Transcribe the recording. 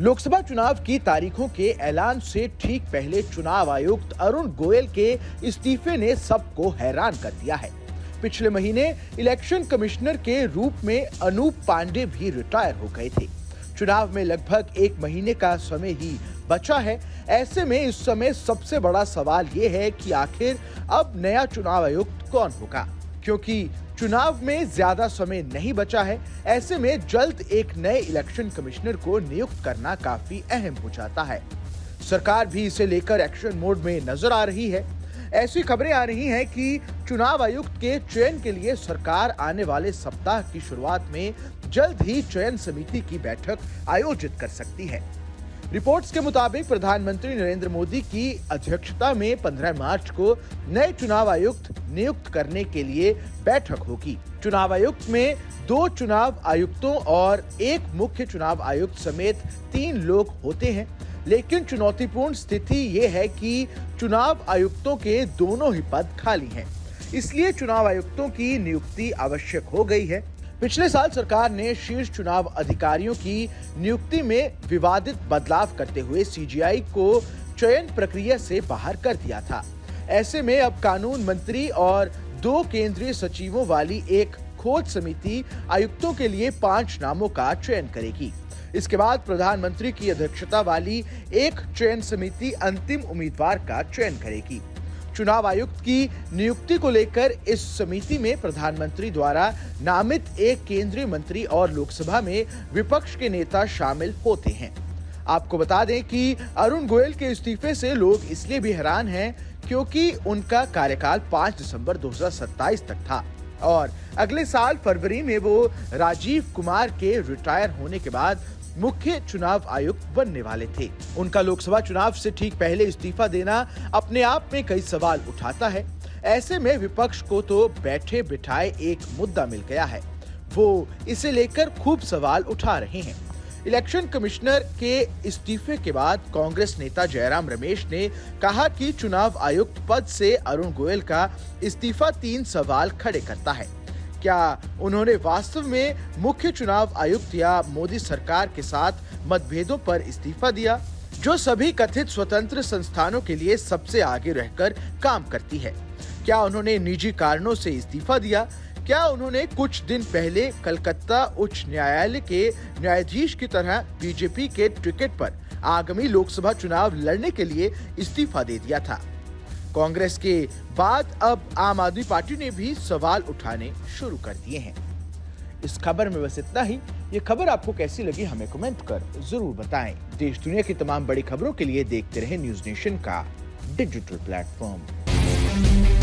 लोकसभा चुनाव की तारीखों के ऐलान से ठीक पहले चुनाव आयुक्त अरुण गोयल के इस्तीफे ने सबको हैरान कर दिया है। पिछले महीने इलेक्शन कमिश्नर के रूप में अनूप पांडे भी रिटायर हो गए थे। चुनाव में लगभग 1 महीने का समय ही बचा है। ऐसे में इस समय सबसे बड़ा सवाल ये है कि आखिर अब नया चुनाव आयुक्त कौन होगा, क्योंकि चुनाव में ज्यादा समय नहीं बचा है। ऐसे में जल्द एक नए इलेक्शन कमिश्नर को नियुक्त करना काफी अहम हो जाता है। सरकार भी इसे लेकर एक्शन मोड में नजर आ रही है। ऐसी खबरें आ रही हैं कि चुनाव आयुक्त के चयन के लिए सरकार आने वाले सप्ताह की शुरुआत में जल्द ही चयन समिति की बैठक आयोजित कर सकती है। रिपोर्ट्स के मुताबिक प्रधानमंत्री नरेंद्र मोदी की अध्यक्षता में 15 मार्च को नए चुनाव आयुक्त नियुक्त करने के लिए बैठक होगी। चुनाव आयुक्त में 2 चुनाव आयुक्तों और 1 मुख्य चुनाव आयुक्त समेत 3 लोग होते हैं, लेकिन चुनौतीपूर्ण स्थिति ये है कि चुनाव आयुक्तों के दोनों ही पद खाली हैं। इसलिए चुनाव आयुक्तों की नियुक्ति आवश्यक हो गई है। पिछले साल सरकार ने शीर्ष चुनाव अधिकारियों की नियुक्ति में विवादित बदलाव करते हुए सीजीआई को चयन प्रक्रिया से बाहर कर दिया था। ऐसे में अब कानून मंत्री और 2 केंद्रीय सचिवों वाली एक खोज समिति आयुक्तों के लिए 5 नामों का चयन करेगी। इसके बाद प्रधानमंत्री की अध्यक्षता वाली एक चयन समिति अंतिम उम्मीदवार का चयन करेगी। चुनाव आयुक्त की नियुक्ति को लेकर इस समिति में प्रधानमंत्री द्वारा नामित एक केंद्रीय मंत्री और लोकसभा में विपक्ष के नेता शामिल होते हैं। आपको बता दें कि अरुण गोयल के इस्तीफे से लोग इसलिए भी हैरान हैं क्योंकि उनका कार्यकाल 5 दिसंबर 2027 तक था और अगले साल फरवरी में वो राजीव कुमार के रिटायर होने के बाद मुख्य चुनाव आयुक्त बनने वाले थे। उनका लोकसभा चुनाव से ठीक पहले इस्तीफा देना अपने आप में कई सवाल उठाता है। ऐसे में विपक्ष को तो बैठे बिठाए एक मुद्दा मिल गया है। वो इसे लेकर खूब सवाल उठा रहे हैं। इलेक्शन कमिश्नर के इस्तीफे के बाद कांग्रेस नेता जयराम रमेश ने कहा कि चुनाव आयुक्त पद से अरुण गोयल का इस्तीफा 3 सवाल खड़े करता है। क्या उन्होंने वास्तव में मुख्य चुनाव आयुक्त या मोदी सरकार के साथ मतभेदों पर इस्तीफा दिया, जो सभी कथित स्वतंत्र संस्थानों के लिए सबसे आगे रहकर काम करती है? क्या उन्होंने निजी कारणों से इस्तीफा दिया? क्या उन्होंने कुछ दिन पहले कलकत्ता उच्च न्यायालय के न्यायाधीश की तरह बीजेपी के टिकट पर आगामी लोकसभा चुनाव लड़ने के लिए इस्तीफा दे दिया था? कांग्रेस के बाद अब आम आदमी पार्टी ने भी सवाल उठाने शुरू कर दिए हैं। इस खबर में बस इतना ही। ये खबर आपको कैसी लगी हमें कमेंट कर जरूर बताएं। देश दुनिया की तमाम बड़ी खबरों के लिए देखते रहें न्यूज़ नेशन का डिजिटल प्लेटफॉर्म।